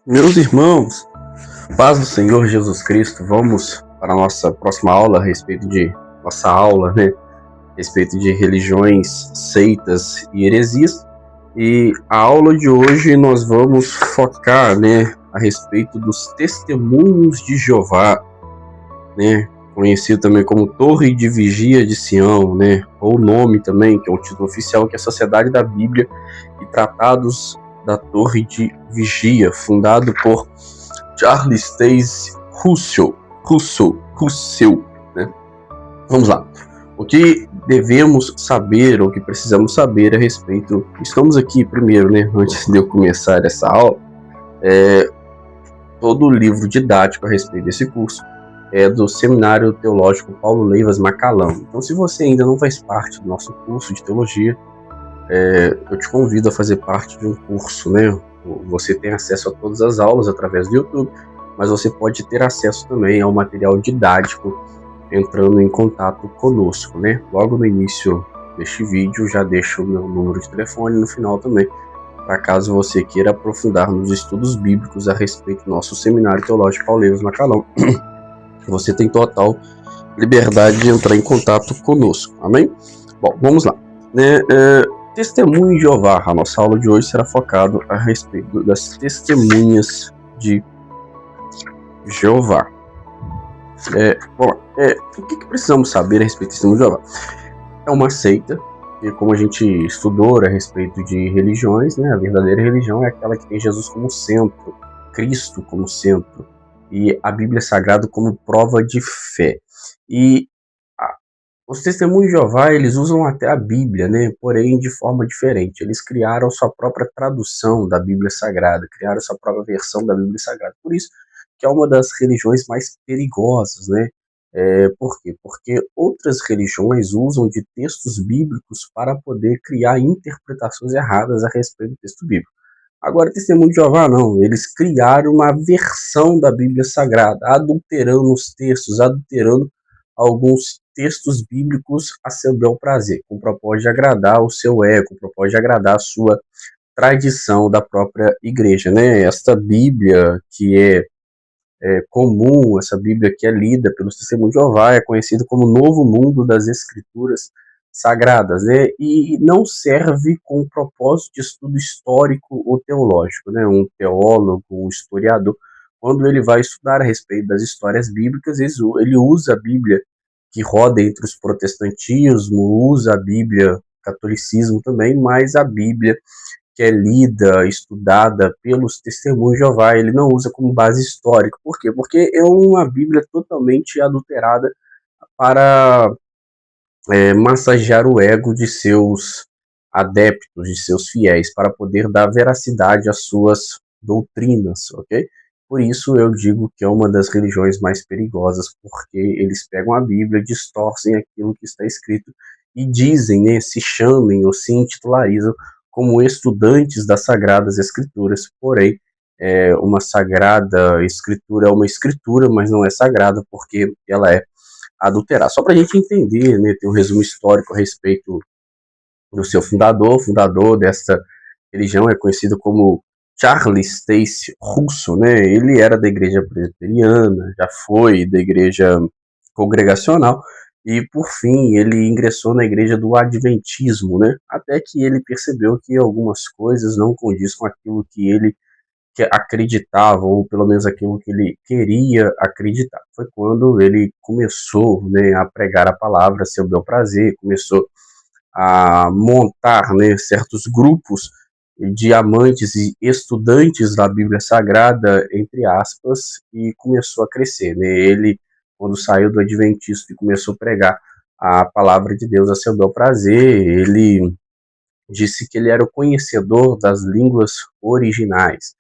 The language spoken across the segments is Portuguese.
Meus irmãos, paz do Senhor Jesus Cristo, vamos para a nossa próxima aula a respeito de nossa aula, né? A respeito de religiões, seitas e heresias. E a aula de hoje nós vamos focar, né, a respeito dos testemunhos de Jeová, né? Conhecido também como Torre de Vigia de Sião, né? Ou nome também, que é o título oficial, que é a Sociedade da Bíblia e Tratados da Torre de Vigia, fundado por Charles Taze Russell, né? Vamos lá. O que devemos saber, ou o que precisamos saber a respeito... Estamos aqui primeiro, né, antes de eu começar essa aula, todo o livro didático a respeito desse curso é do Seminário Teológico Paulo Leivas Macalão. Então, se você ainda não faz parte do nosso curso de teologia, eu te convido a fazer parte de um curso, né? Você tem acesso a todas as aulas através do YouTube, mas você pode ter acesso também ao material didático entrando em contato conosco, né? Logo no início deste vídeo já deixo o meu número de telefone no final também, para caso você queira aprofundar nos estudos bíblicos a respeito do nosso Seminário Teológico Paulo Leivas Macalão. Você tem total liberdade de entrar em contato conosco, amém? Bom, vamos lá, né? Testemunho de Jeová. A nossa aula de hoje será focada a respeito das testemunhas de Jeová. O que precisamos saber a respeito do testemunho de Jeová? É uma seita, e como a gente estudou a respeito de religiões, né, a verdadeira religião é aquela que tem Jesus como centro, Cristo como centro, e a Bíblia Sagrada como prova de fé. E os testemunhos de Jeová, eles usam até a Bíblia, né? Porém de forma diferente. Eles criaram sua própria tradução da Bíblia Sagrada, criaram sua própria versão da Bíblia Sagrada. Por isso que é uma das religiões mais perigosas, né? Por quê? Porque outras religiões usam de textos bíblicos para poder criar interpretações erradas a respeito do texto bíblico. Agora, o Testemunho de Jeová não, eles criaram uma versão da Bíblia Sagrada, adulterando os textos, adulterando alguns textos bíblicos a seu bel prazer, com o propósito de agradar o seu ego, com o propósito de agradar a sua tradição da própria igreja, né? Esta Bíblia que é comum, essa Bíblia que é lida pelos Testemunhos de Jeová, é conhecida como Novo Mundo das Escrituras Sagradas, né? E não serve com o propósito de estudo histórico ou teológico, né? Um teólogo, um historiador, quando ele vai estudar a respeito das histórias bíblicas, ele usa a Bíblia que roda entre os protestantismo, usa a Bíblia catolicismo também, mas a Bíblia que é lida, estudada pelos Testemunhos de Jeová, ele não usa como base histórica. Por quê? Porque é uma Bíblia totalmente adulterada para massagear o ego de seus adeptos, de seus fiéis, para poder dar veracidade às suas doutrinas, ok? Por isso eu digo que é uma das religiões mais perigosas, porque eles pegam a Bíblia, distorcem aquilo que está escrito e dizem, né, se chamem ou se intitularizam como estudantes das Sagradas Escrituras, porém, uma Sagrada Escritura é uma escritura, mas não é sagrada porque ela é adulterar. Só para a gente entender, né, ter um resumo histórico a respeito do seu fundador. O fundador dessa religião é conhecido como Charles Taze Russell, né? Ele era da igreja presbiteriana, já foi da igreja congregacional e, por fim, ele ingressou na igreja do Adventismo, né? Até que ele percebeu que algumas coisas não condiz com aquilo que ele acreditava, ou pelo menos aquilo que ele queria acreditar. Foi quando ele começou, né, a pregar a palavra a seu bel prazer, começou a montar, né, certos grupos de amantes e estudantes da Bíblia Sagrada, entre aspas, e começou a crescer, né? Ele, quando saiu do Adventista e começou a pregar a palavra de Deus a seu bel prazer, ele disse que ele era o conhecedor das línguas originais.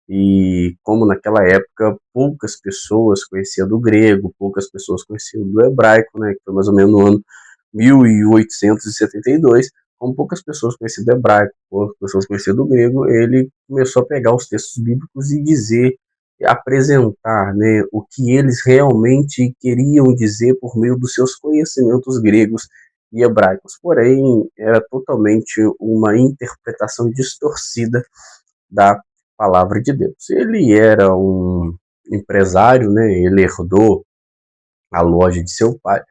E como naquela época poucas pessoas conheciam do grego, poucas pessoas conheciam do hebraico, né, que foi mais ou menos no ano 1872, como poucas pessoas conheciam do hebraico, poucas pessoas conheciam do grego, ele começou a pegar os textos bíblicos e dizer, apresentar, né, o que eles realmente queriam dizer por meio dos seus conhecimentos gregos e hebraicos. Porém, era totalmente uma interpretação distorcida da palavra de Deus. Ele era um empresário, né? Ele herdou a loja de seu pai.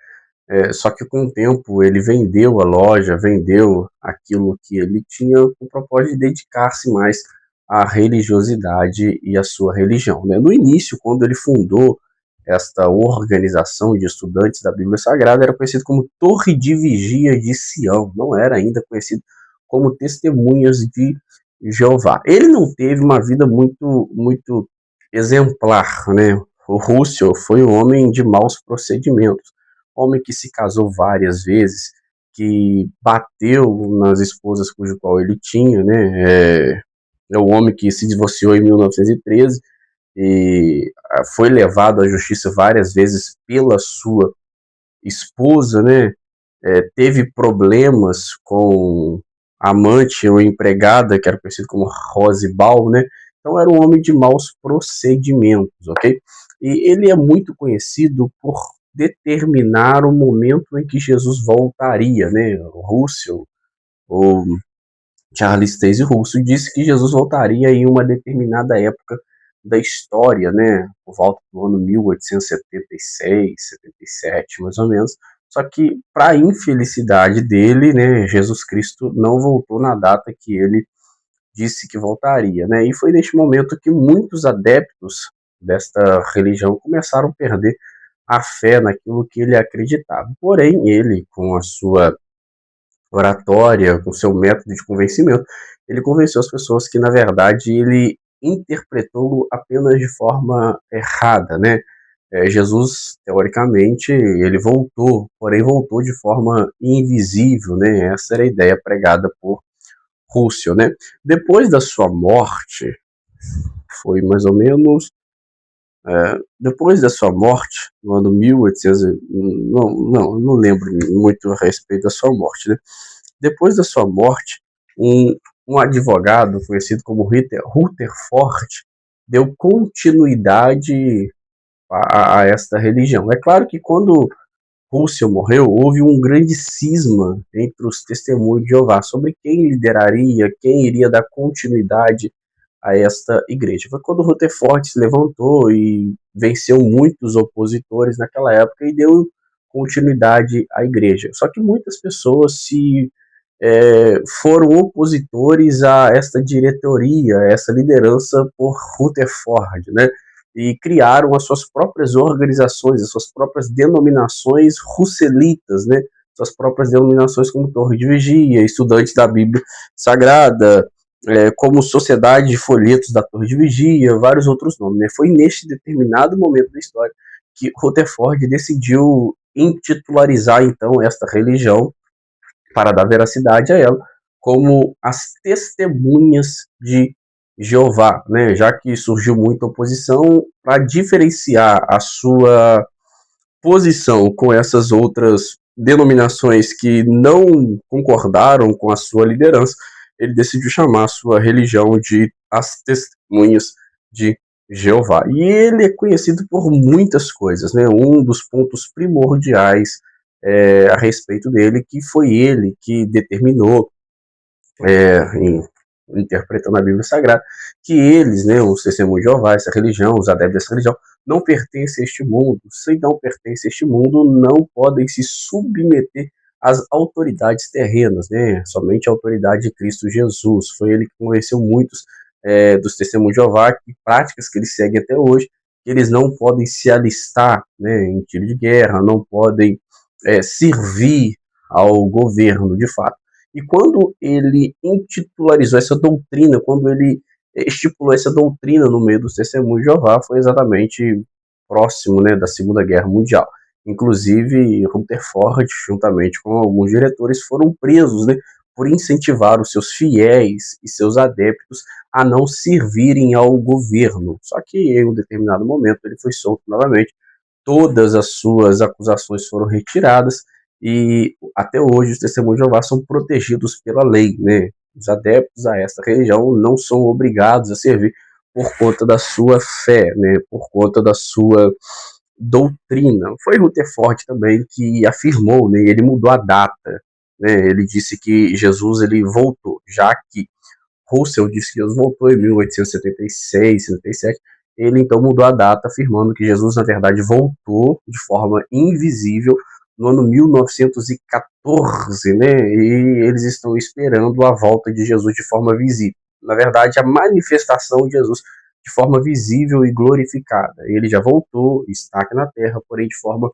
Só que com o tempo ele vendeu a loja, vendeu aquilo que ele tinha com o propósito de dedicar-se mais à religiosidade e à sua religião, né? No início, quando ele fundou esta organização de estudantes da Bíblia Sagrada, era conhecido como Torre de Vigia de Sião, não era ainda conhecido como Testemunhas de Jeová. Ele não teve uma vida muito exemplar, né? O Russell foi um homem de maus procedimentos, homem que se casou várias vezes, que bateu nas esposas cujo qual ele tinha, né? É o homem que se divorciou em 1913 e foi levado à justiça várias vezes pela sua esposa, né? Teve problemas com a amante ou empregada, que era conhecido como Rose Ball, né? Então era um homem de maus procedimentos, ok? E ele é muito conhecido por determinar o momento em que Jesus voltaria, né? O Russell, ou Charles Taze Russell, disse que Jesus voltaria em uma determinada época da história, né? Por volta do ano 1876, 77, mais ou menos. Só que, para a infelicidade dele, né, Jesus Cristo não voltou na data que ele disse que voltaria, né? E foi neste momento que muitos adeptos desta religião começaram a perder a fé naquilo que ele acreditava. Porém, ele, com a sua oratória, com seu método de convencimento, ele convenceu as pessoas que, na verdade, ele interpretou apenas de forma errada, né? Jesus, teoricamente, ele voltou, porém voltou de forma invisível, né? Essa era a ideia pregada por Russell, né? Depois da sua morte, foi mais ou menos depois da sua morte, no ano 1800, não lembro muito a respeito da sua morte, né? Depois da sua morte, um advogado conhecido como Rutherford deu continuidade a esta religião. É claro que quando Russell morreu, houve um grande cisma entre os testemunhos de Jeová sobre quem lideraria, quem iria dar continuidade a esta igreja. Foi quando Rutherford se levantou e venceu muitos opositores naquela época e deu continuidade à igreja. Só que muitas pessoas foram opositores a esta diretoria, a essa liderança por Rutherford, né? E criaram as suas próprias organizações, as suas próprias denominações russelitas, né? Suas próprias denominações como Torre de Vigia, Estudantes da Bíblia Sagrada, como Sociedade de Folhetos da Torre de Vigia, vários outros nomes, né? Foi neste determinado momento da história que Rutherford decidiu intitularizar então esta religião, para dar veracidade a ela, como as testemunhas de Jeová, né? Já que surgiu muita oposição, para diferenciar a sua posição com essas outras denominações que não concordaram com a sua liderança, ele decidiu chamar a sua religião de as testemunhas de Jeová. E ele é conhecido por muitas coisas, né? Um dos pontos primordiais a respeito dele, que foi ele que determinou, interpretando a Bíblia Sagrada, que eles, né, os testemunhos de Jeová, essa religião, os adeptos dessa religião, não pertencem a este mundo. Se não pertencem a este mundo, não podem se submeter às autoridades terrenas, né? Somente a autoridade de Cristo Jesus. Foi ele que convenceu muitos dos testemunhos de Jeová, que práticas que eles seguem até hoje, que eles não podem se alistar, né, em tiro de guerra, não podem servir ao governo, de fato. E quando ele intitularizou essa doutrina, quando ele estipulou essa doutrina no meio dos testemunhos de Jeová, foi exatamente próximo, né, da Segunda Guerra Mundial. Inclusive, Rutherford, juntamente com alguns diretores, foram presos, né, por incentivar os seus fiéis e seus adeptos a não servirem ao governo. Só que em um determinado momento ele foi solto novamente, todas as suas acusações foram retiradas e até hoje os testemunhos de Jeová são protegidos pela lei, né? Os adeptos a esta religião não são obrigados a servir por conta da sua fé, né? Por conta da sua doutrina. Foi Rutherford também que afirmou, né? Ele mudou a data, né? Ele disse que Jesus ele voltou, já que Russell disse que Jesus voltou em 1876, 77. Ele então mudou a data, afirmando que Jesus, na verdade, voltou de forma invisível no ano 1914, né? E eles estão esperando a volta de Jesus de forma visível. Na verdade, a manifestação de Jesus de forma visível e glorificada. Ele já voltou, está aqui na Terra, porém de forma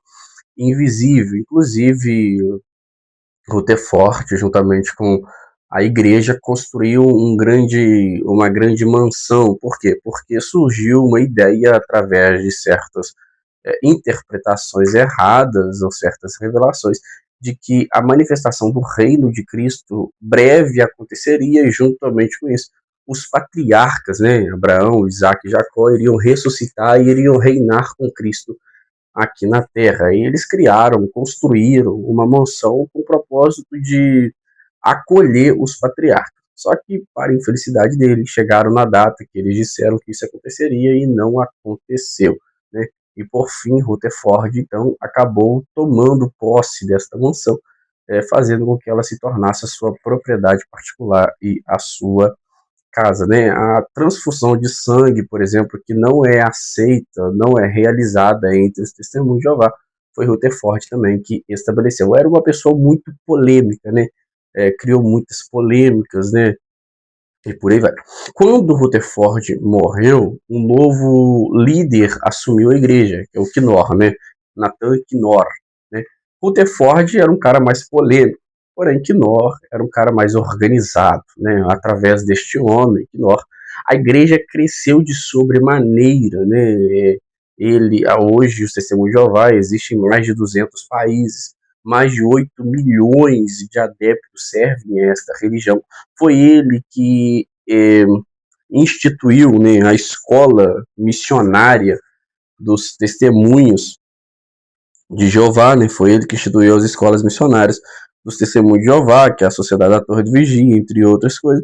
invisível. Inclusive, Rutherford, juntamente com a igreja, construiu uma grande mansão. Por quê? Porque surgiu uma ideia através de certas interpretações erradas ou certas revelações de que a manifestação do reino de Cristo breve aconteceria e juntamente com isso os patriarcas, né, Abraão, Isaac e Jacó, iriam ressuscitar e iriam reinar com Cristo aqui na Terra. E eles criaram, construíram uma mansão com o propósito de acolher os patriarcas. Só que, para a infelicidade deles, chegaram na data que eles disseram que isso aconteceria e não aconteceu, né? E por fim, Rutherford então acabou tomando posse desta mansão, fazendo com que ela se tornasse a sua propriedade particular e a sua casa, né? A transfusão de sangue, por exemplo, que não é aceita, não é realizada entre os testemunhos de Jeová, foi Rutherford também que estabeleceu. Era uma pessoa muito polêmica, né? Criou muitas polêmicas, né? E por aí vai. Quando Rutherford morreu, um novo líder assumiu a igreja, que é o Knorr, né? Nathan Knorr, né? Rutherford era um cara mais polêmico, porém Knorr era um cara mais organizado, né? Através deste homem, Knorr, a igreja cresceu de sobremaneira, né? Hoje, os Testemunhos de Jeová existem em mais de 200 países, mais de 8 milhões de adeptos servem a esta religião. Foi ele que instituiu, né, a escola missionária dos testemunhos de Jeová, né? Foi ele que instituiu as escolas missionárias dos Testemunhos de Jeová, que é a Sociedade da Torre de Vigia, entre outras coisas.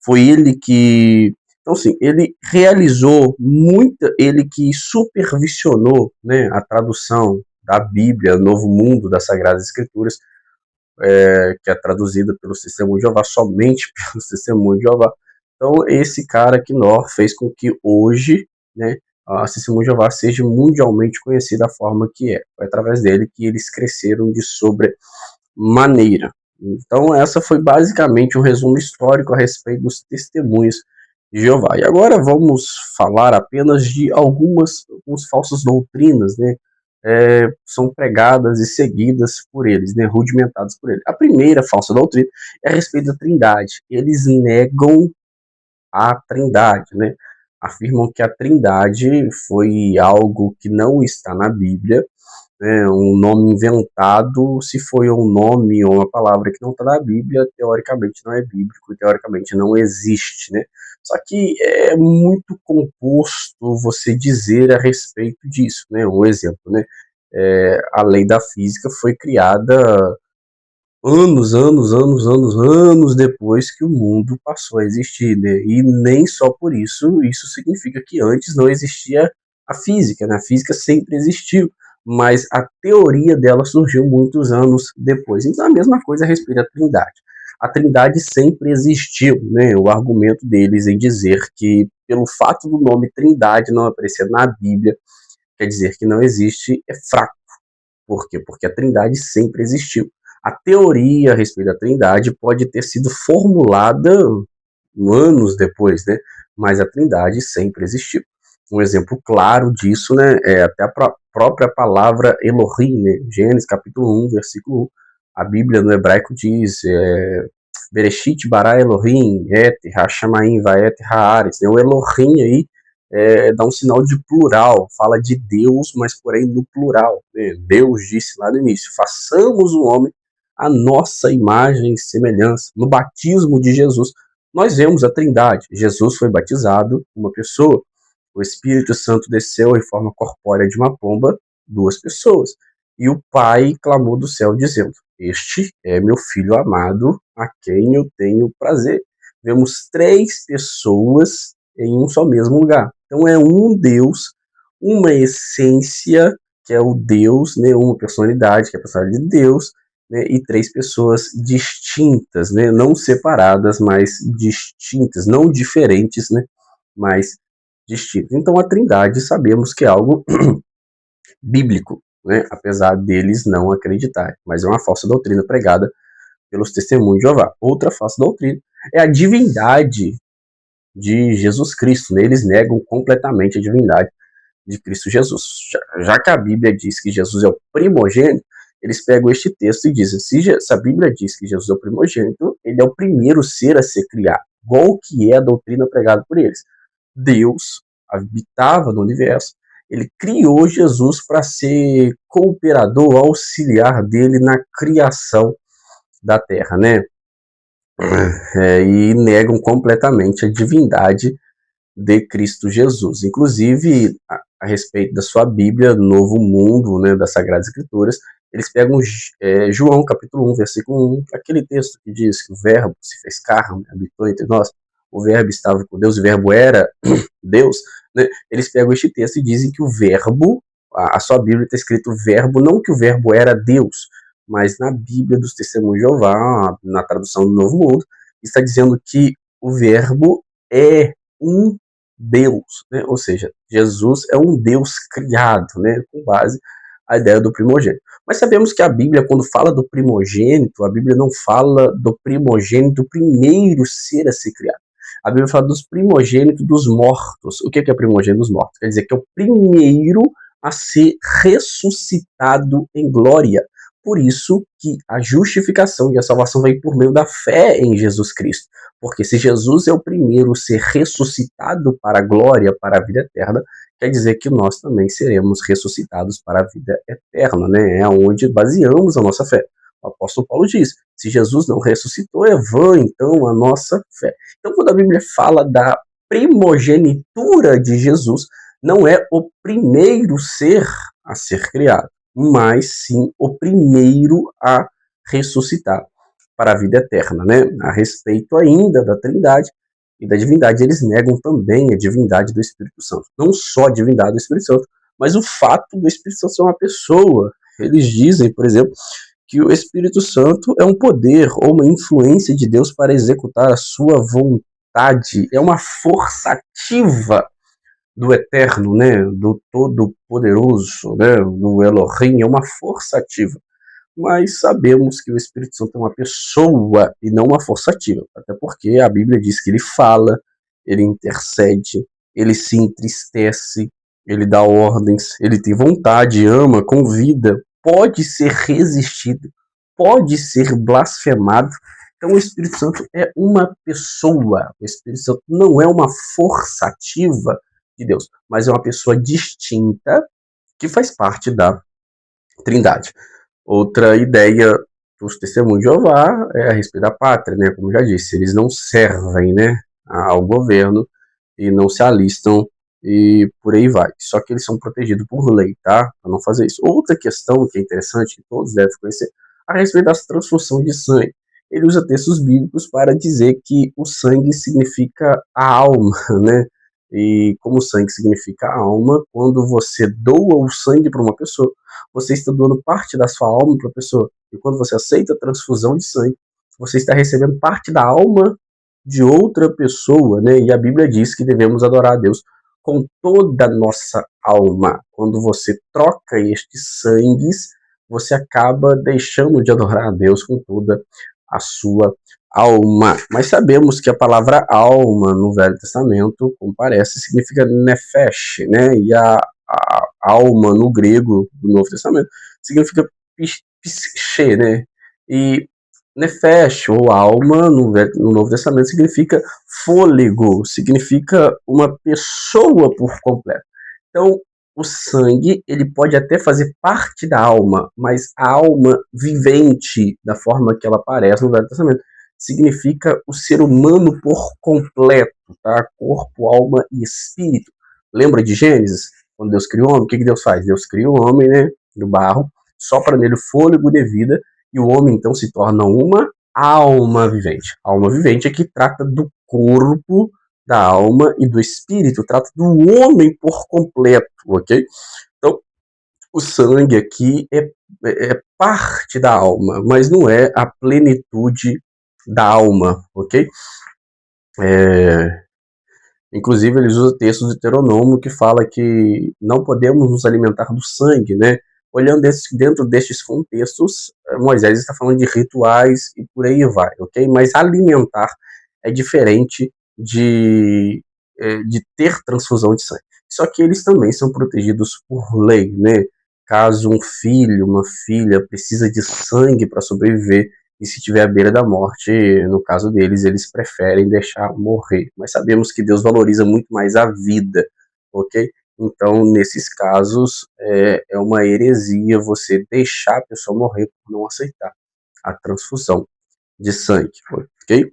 Foi ele que, então assim, ele realizou muita, ele que supervisionou, né, a tradução da Bíblia, Novo Mundo das Sagradas Escrituras, que é traduzida pelos Testemunhos de Jeová, somente pelos Testemunhos de Jeová. Então, esse cara, Knorr, fez com que hoje, né, a Testemunho de Jeová seja mundialmente conhecida da forma que é. Foi através dele que eles cresceram de sobremaneira. Então, essa foi basicamente um resumo histórico a respeito dos testemunhos de Jeová. E agora vamos falar apenas de algumas falsas doutrinas, né? São pregadas e seguidas por eles, né? Rudimentadas por eles. A primeira falsa doutrina é a respeito da Trindade. Eles negam a Trindade, né? Afirmam que a Trindade foi algo que não está na Bíblia, né? Um nome inventado. Se foi um nome ou uma palavra que não está na Bíblia, teoricamente não é bíblico e teoricamente não existe, né? Só que é muito composto você dizer a respeito disso, né? Um exemplo, né? A lei da física foi criada anos depois que o mundo passou a existir, né? E nem só por isso, isso significa que antes não existia a física, né? A física sempre existiu, mas a teoria dela surgiu muitos anos depois. Então a mesma coisa a respeito da Trindade. A Trindade sempre existiu, né? O argumento deles em dizer que pelo fato do nome Trindade não aparecer na Bíblia, quer dizer que não existe, é fraco. Por quê? Porque a Trindade sempre existiu. A teoria a respeito da Trindade pode ter sido formulada anos depois, né? Mas a Trindade sempre existiu. Um exemplo claro disso, né, é até a própria palavra Elohim, né? Gênesis capítulo 1, versículo 1. A Bíblia no hebraico diz Bereshit bara Elohim, et ha-shamayim vaet haaretz. O Elohim aí dá um sinal de plural, fala de Deus, mas porém no plural, né? Deus disse lá no início, façamos o homem a nossa imagem e semelhança. No batismo de Jesus, nós vemos a Trindade. Jesus foi batizado, uma pessoa. O Espírito Santo desceu em forma corpórea de uma pomba, duas pessoas. E o Pai clamou do céu, dizendo: Este é meu filho amado, a quem eu tenho prazer. Vemos três pessoas em um só mesmo lugar. Então é um Deus, uma essência, que é o Deus, né, uma personalidade, que é a personalidade de Deus, né, e 3 pessoas distintas, né, não separadas, mas distintas, não diferentes, né, mas distintas. Então a Trindade sabemos que é algo bíblico, né, apesar deles não acreditarem, mas é uma falsa doutrina pregada pelos testemunhos de Jeová. Outra falsa doutrina é a divindade de Jesus Cristo, né? Eles negam completamente a divindade de Cristo Jesus. Já que a Bíblia diz que Jesus é o primogênito, eles pegam este texto e dizem, se a Bíblia diz que Jesus é o primogênito, ele é o primeiro ser a ser criado, igual que é a doutrina pregada por eles. Deus habitava no universo, ele criou Jesus para ser cooperador, auxiliar dele na criação da terra, né? E negam completamente a divindade de Cristo Jesus. Inclusive, a respeito da sua Bíblia, Novo Mundo, né, das Sagradas Escrituras, eles pegam João, capítulo 1, versículo 1, aquele texto que diz que o verbo se fez carne, habitou entre nós, o verbo estava com Deus, o verbo era Deus, né? Eles pegam este texto e dizem que o verbo, a sua Bíblia está escrito verbo, não que o verbo era Deus, mas na Bíblia dos Testemunhos de Jeová, na tradução do Novo Mundo, está dizendo que o verbo é um Deus, né? Ou seja, Jesus é um Deus criado, né? Com base a ideia do primogênito. Mas sabemos que a Bíblia, quando fala do primogênito, a Bíblia não fala do primogênito primeiro ser a ser criado. A Bíblia fala dos primogênitos dos mortos. O que é primogênito dos mortos? Quer dizer que é o primeiro a ser ressuscitado em glória. Por isso que a justificação e a salvação vem por meio da fé em Jesus Cristo. Porque se Jesus é o primeiro a ser ressuscitado para a glória, para a vida eterna, quer dizer que nós também seremos ressuscitados para a vida eterna, né? É onde baseamos a nossa fé. O apóstolo Paulo diz, se Jesus não ressuscitou, é vã, então, a nossa fé. Então, quando a Bíblia fala da primogenitura de Jesus, não é o primeiro ser a ser criado, mas sim o primeiro a ressuscitar para a vida eterna, né? A respeito ainda da Trindade e da divindade, eles negam também a divindade do Espírito Santo. Não só a divindade do Espírito Santo, mas o fato do Espírito Santo ser uma pessoa. Eles dizem, por exemplo, que o Espírito Santo é um poder ou uma influência de Deus para executar a sua vontade. É uma força ativa do Eterno, né? Do Todo-Poderoso, né? Do Elohim, é uma força ativa. Mas sabemos que o Espírito Santo é uma pessoa e não uma força ativa. Até porque a Bíblia diz que ele fala, ele intercede, ele se entristece, ele dá ordens, ele tem vontade, ama, convida, pode ser resistido, pode ser blasfemado. Então o Espírito Santo é uma pessoa. O Espírito Santo não é uma força ativa de Deus, mas é uma pessoa distinta que faz parte da Trindade. Outra ideia dos testemunhos de Jeová é a respeito da pátria, né? Como já disse, eles não servem, né, ao governo e não se alistam e por aí vai. Só que eles são protegidos por lei, tá? Para não fazer isso. Outra questão que é interessante, que todos devem conhecer, a respeito das transfusões de sangue. Ele usa textos bíblicos para dizer que o sangue significa a alma, né? E como o sangue significa a alma, quando você doa o sangue para uma pessoa, você está doando parte da sua alma para a pessoa. E quando você aceita a transfusão de sangue, você está recebendo parte da alma de outra pessoa, né? E a Bíblia diz que devemos adorar a Deus com toda a nossa alma. Quando você troca estes sangues, você acaba deixando de adorar a Deus com toda a sua alma. Mas sabemos que a palavra alma no Velho Testamento, como parece, significa nefesh, né? E a alma no grego do Novo Testamento significa psiche, né? E nefesh, ou alma, no Novo Testamento significa fôlego, significa uma pessoa por completo. Então, o sangue, ele pode até fazer parte da alma, mas a alma vivente, da forma que ela aparece no Velho Testamento, significa o ser humano por completo, tá? Corpo, alma e espírito. Lembra de Gênesis? Quando Deus criou o homem, o que Deus faz? Deus cria o homem, né, do barro, sopra nele o fôlego de vida, e o homem então se torna uma alma vivente. A alma vivente é que trata do corpo, da alma e do espírito, trata do homem por completo, ok? Então, o sangue aqui é parte da alma, mas não é a plenitude da alma, ok? Inclusive, eles usam textos de Deuteronômio que fala que não podemos nos alimentar do sangue, né? Olhando dentro destes contextos, Moisés está falando de rituais e por aí vai, ok? Mas alimentar é diferente de ter transfusão de sangue. Só que eles também são protegidos por lei, né? Caso um filho, uma filha precisa de sangue para sobreviver, e se estiver à beira da morte, no caso deles, eles preferem deixar morrer. Mas sabemos que Deus valoriza muito mais a vida, ok? Então, nesses casos, é uma heresia você deixar a pessoa morrer por não aceitar a transfusão de sangue, ok?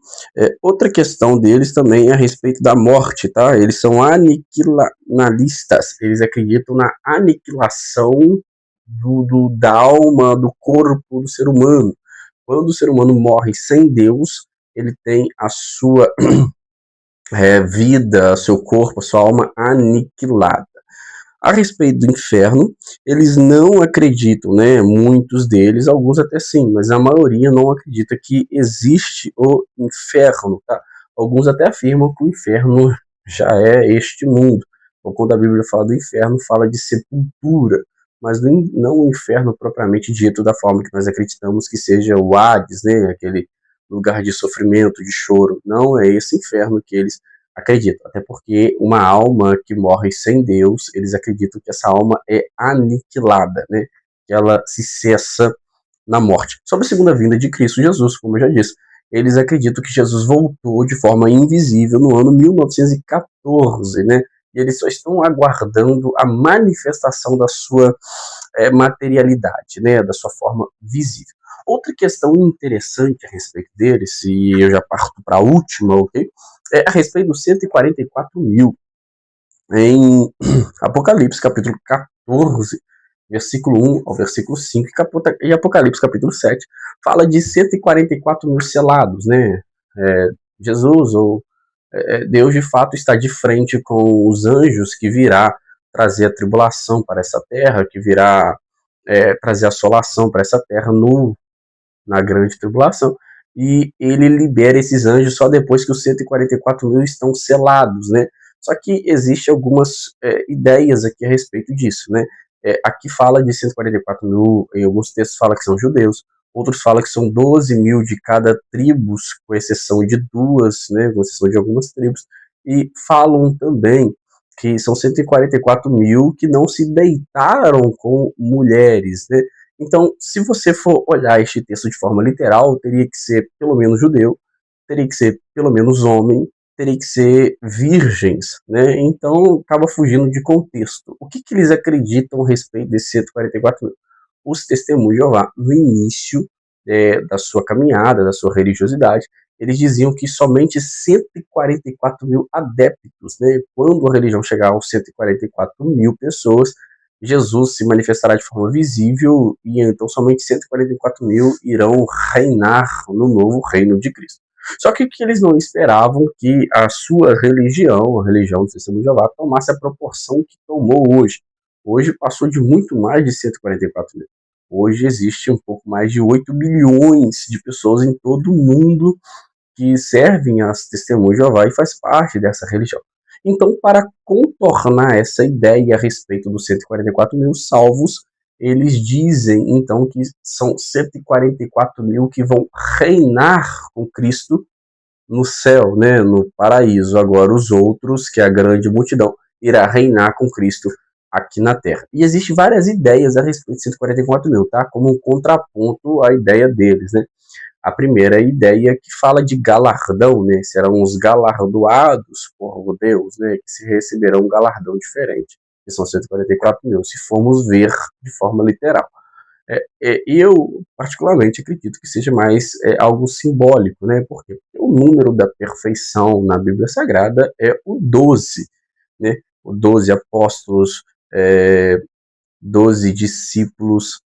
Outra questão deles também é a respeito da morte, tá? Eles são aniquilacionistas, eles acreditam na aniquilação da alma, do corpo do ser humano. Quando o ser humano morre sem Deus, ele tem a sua vida, seu corpo, a sua alma aniquilada. A respeito do inferno, eles não acreditam, né? Muitos deles, alguns até sim, mas a maioria não acredita que existe o inferno, tá? Alguns até afirmam que o inferno já é este mundo. Ou quando a Bíblia fala do inferno, fala de sepultura, mas não o inferno propriamente dito da forma que nós acreditamos que seja o Hades, né? Aquele lugar de sofrimento, de choro. Não é esse inferno que eles acreditam, até porque uma alma que morre sem Deus, eles acreditam que essa alma é aniquilada, né? Que ela se cessa na morte. Sobre a segunda vinda de Cristo Jesus, como eu já disse, eles acreditam que Jesus voltou de forma invisível no ano 1914, né? E eles só estão aguardando a manifestação da sua materialidade, né? Da sua forma visível. Outra questão interessante a respeito deles, e eu já parto para a última, ok? É a respeito dos 144 mil. Em Apocalipse, capítulo 14, versículo 1 ao versículo 5, e Apocalipse, capítulo 7, fala de 144 mil selados, né? Jesus, ou Deus, de fato, está de frente com os anjos que virá trazer a tribulação para essa terra, que virá trazer a assolação para essa terra na grande tribulação, e ele libera esses anjos só depois que os 144 mil estão selados, né? Só que existe algumas ideias aqui a respeito disso, né? Aqui fala de 144 mil, em alguns textos fala que são judeus, outros falam que são 12 mil de cada tribo, com exceção de duas, né? Com exceção de algumas tribos, e falam também que são 144 mil que não se deitaram com mulheres, né? Então, se você for olhar este texto de forma literal, teria que ser pelo menos judeu, teria que ser pelo menos homem, teria que ser virgens, né? Então, acaba fugindo de contexto. O que eles acreditam a respeito desses 144 mil? Os testemunhos de Jeová, no início da sua caminhada, da sua religiosidade, eles diziam que somente 144 mil adeptos, né? Quando a religião chegar aos 144 mil pessoas, Jesus se manifestará de forma visível e então somente 144 mil irão reinar no novo reino de Cristo. Só que eles não esperavam que a sua religião, a religião do Testemunho de Jeová, tomasse a proporção que tomou hoje. Hoje passou de muito mais de 144 mil. Hoje existe um pouco mais de 8 milhões de pessoas em todo o mundo que servem as Testemunhas de Jeová e faz parte dessa religião. Então, para contornar essa ideia a respeito dos 144 mil salvos, eles dizem, então, que são 144 mil que vão reinar com Cristo no céu, né, no paraíso. Agora, os outros, que é a grande multidão, irá reinar com Cristo aqui na Terra. E existem várias ideias a respeito de 144 mil, tá? Como um contraponto à ideia deles, né? A primeira ideia que fala de galardão, né? Serão os galardoados por Deus, né? Que se receberão um galardão diferente, que são 144 mil, se formos ver de forma literal. Eu, particularmente, acredito que seja mais algo simbólico, né? Porque o número da perfeição na Bíblia Sagrada é o 12, né? O 12 apóstolos, 12 discípulos,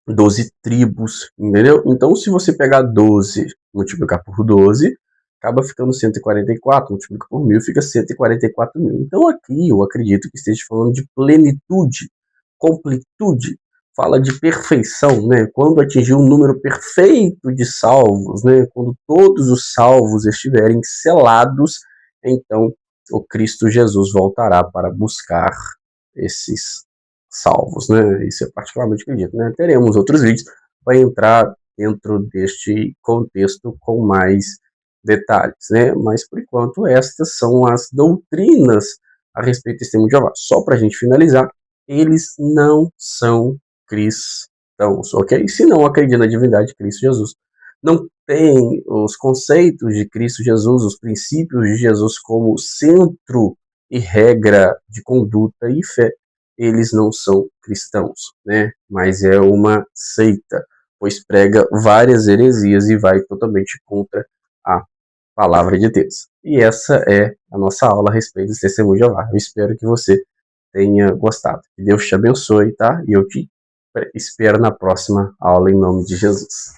12 tribos, entendeu? Então, se você pegar 12, multiplicar por 12, acaba ficando 144, multiplica por 1000, fica 144 mil. Então, aqui eu acredito que esteja falando de plenitude, completude, fala de perfeição, né? Quando atingir um número perfeito de salvos, né? Quando todos os salvos estiverem selados, então o Cristo Jesus voltará para buscar esses salvos, né? Isso eu particularmente acredito, né? Teremos outros vídeos para entrar dentro deste contexto com mais detalhes, né? Mas por enquanto estas são as doutrinas a respeito do testemunho de Jeová. Só para a gente finalizar, eles não são cristãos, ok? Se não acreditam na divindade de Cristo Jesus, não tem os conceitos de Cristo Jesus, os princípios de Jesus como centro e regra de conduta e fé, eles não são cristãos, né? Mas é uma seita, pois prega várias heresias e vai totalmente contra a palavra de Deus. E essa é a nossa aula a respeito do testemunho de Jeová. Eu espero que você tenha gostado. Que Deus te abençoe, tá? E eu te espero na próxima aula em nome de Jesus.